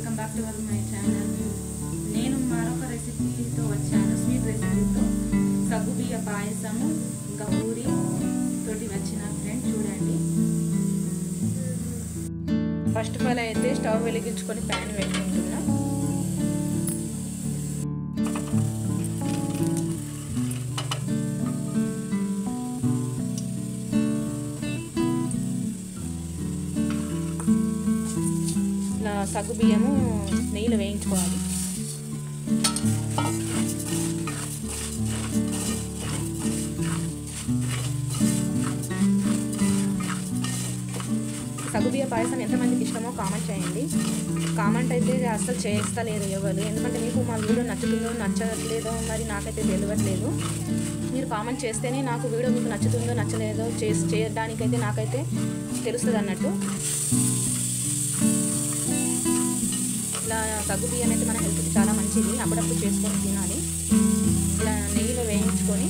Welcome back to my channel. నేను మరొక రెసిపీతో వచ్చాను, స్వీట్ రెసిపీతో. సగ్గుబియ్య పాయసము ఇంకా పూరి తోటి వచ్చిన ఫ్రెండ్ చూడండి. ఫస్ట్ ఆఫ్ ఆల్ అయితే స్టవ్ వెలిగించుకొని ప్యాన్ పెట్టుకుంటున్నా. ఇలా సగ్గుబియ్యము నెయ్యిలో వేయించుకోవాలి. సగ్గుబియ్య పాయసం ఎంతమందికి ఇష్టమో కామెంట్ చేయండి. కామెంట్ అయితే అస్సలు చేస్తలేరు ఎవరు, ఎందుకంటే మీకు మా వీడియో నచ్చుతుందో నచ్చట్లేదో మరి నాకైతే తెలియట్లేదు. మీరు కామెంట్ చేస్తేనే నాకు వీడియో మీకు నచ్చుతుందో నచ్చలేదో చేయడానికైతే నాకైతే తెలుస్తుంది అన్నట్టు. ఇలా సగ్గుబియ్యం అయితే మన హెల్త్కి చాలా మంచిది, అప్పుడప్పుడు చేసుకొని తినాలి. ఇలా నెయ్యిలో వేయించుకొని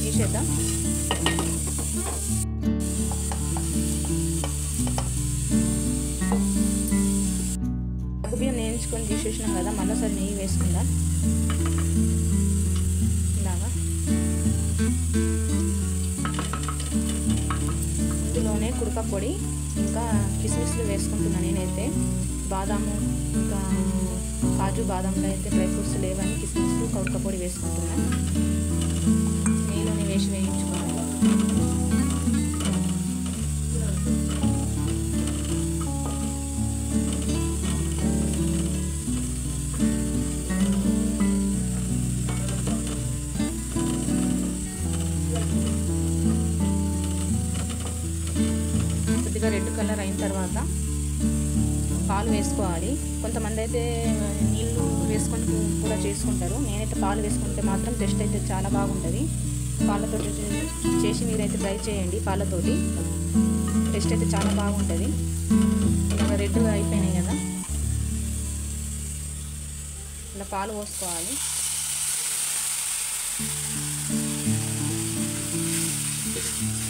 తీసేద్దాం. సగ్గుబియ్యం వేయించుకొని తీసేసినాం కదా, మళ్ళీ సరే నెయ్యి వేసుకుందాం. ఇలాగా ఇందులోనే కుడక పొడి ఇంకా కిస్మిస్లు వేసుకుంటున్నాను నేనైతే. బాదాము ఇంకా కాజు బాదంలో అయితే డ్రై ఫ్రూట్స్ లేవని కిస్మిస్లు కుడక పొడి వేసుకుంటున్నాను. నెయ్యిలోనే వేసి వేయించుకోవాలి. కొద్దిగా రెడ్ కలర్ అయిన తర్వాత పాలు వేసుకోవాలి. కొంతమంది అయితే నీళ్ళు వేసుకొని కూడా చేసుకుంటారు. నేనైతే పాలు వేసుకుంటే మాత్రం టేస్ట్ అయితే చాలా బాగుంటుంది. పాలతో చేసి మీరైతే ట్రై చేయండి. పాలతోటి టేస్ట్ అయితే చాలా బాగుంటుంది. ఇలా రెడ్ అయిపోయినాయి కదా, ఇలా పాలు పోసుకోవాలి.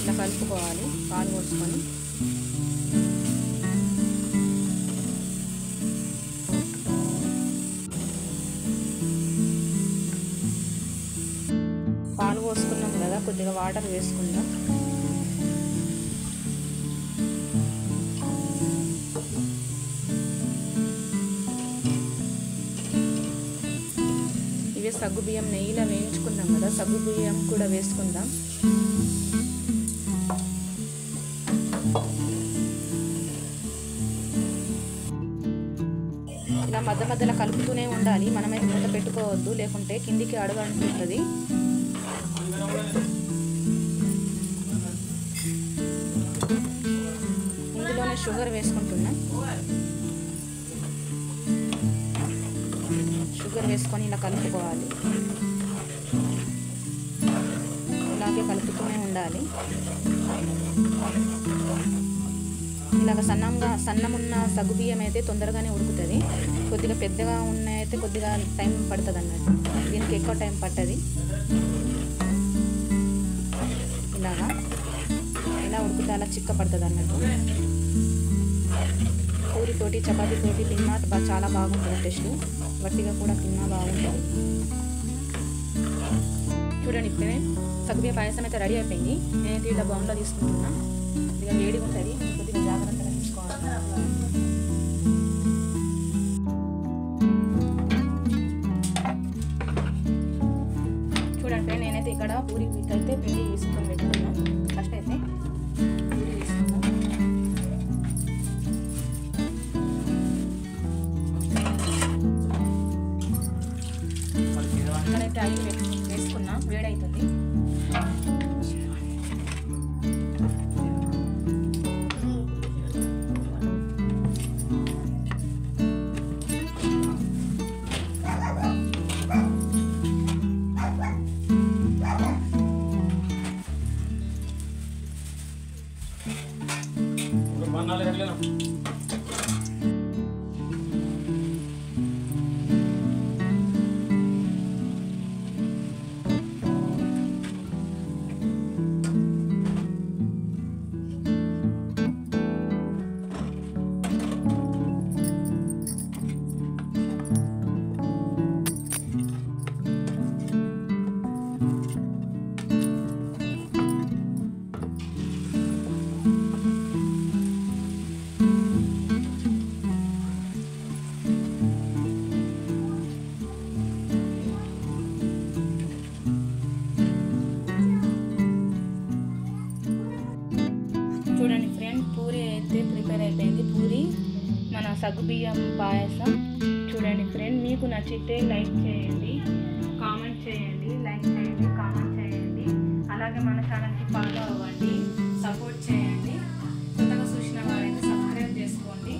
ఇలా కలుపుకోవాలి పాలు పోసుకొని. పాలు పోసుకున్నాం కదా, కొద్దిగా వాటర్ వేసుకుందాం. ఇవే సగ్గుబియ్యం నెయ్యిలో వేయించుకున్నాం కదా, సగ్గుబియ్యం కూడా వేసుకుందాం. ఇలా మధ్య మధ్యలో కలుపుతూనే ఉండాలి. మనమైతే మూత పెట్టుకోవద్దు, లేకుంటే కిందికి అడుగు అంటుతుంది. ఇందులోనే షుగర్ వేసుకుంటున్నా. షుగర్ వేసుకొని ఇలా కలుపుకోవాలి. ఇలాగే కలుపుతూనే ఉండాలి. ఇలాగ సన్నమున్న సగ్గుబియ్యం అయితే తొందరగానే ఉడుకుతుంది. కొద్దిగా పెద్దగా అయితే కొద్దిగా టైం పడుతుంది అన్నట్టు. దీనికి ఎక్కువ టైం పట్టది. ఇలాగా ఇలా ఉడికితే అలా చిక్క పడుతుంది అన్నట్టు. పూరితోటి చపాతీతోటి తిన్నా చాలా బాగుంటుంది టేస్ట్. వట్టిగా కూడా తిన్నా బాగుంటుంది. చూడండి, ఇప్పుడే సగ్గుబియ్య పాయసం అయితే రెడీ అయిపోయింది. నేనైతే ఇలా బౌన్లో తీసుకుంటున్నా. కొద్దిగా వేడిగా ఉంటుంది, కొద్దిగా జాగ్రత్తగా తీసుకోవాలి. చూడండి, నేనైతే ఇక్కడ పూరి అయితే పిండి తీసుకొని పెట్టుకున్నాను. ఫస్ట్ అయితే పూరి తీసుకుందాం. ఇక్కడైతే ఆయిల్ వేసుకున్నా, వేడవుతుంది. ప్రిపేర్ అయిపోయింది. పూరి మన సగ్గుబియ్యం పాయసం. చూడండి ఫ్రెండ్, మీకు నచ్చితే లైక్ చేయండి, కామెంట్ చేయండి, లైక్ చేయండి, కామెంట్ చేయండి. అలాగే మన ఛానల్కి ఫాలో అవ్వండి, సపోర్ట్ చేయండి. కొత్తగా చూసిన వారైతే సబ్స్క్రైబ్ చేసుకోండి.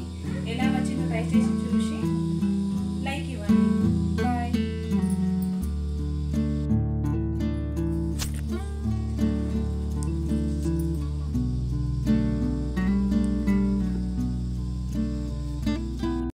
ఎలా వచ్చిందో ట్రై చేసి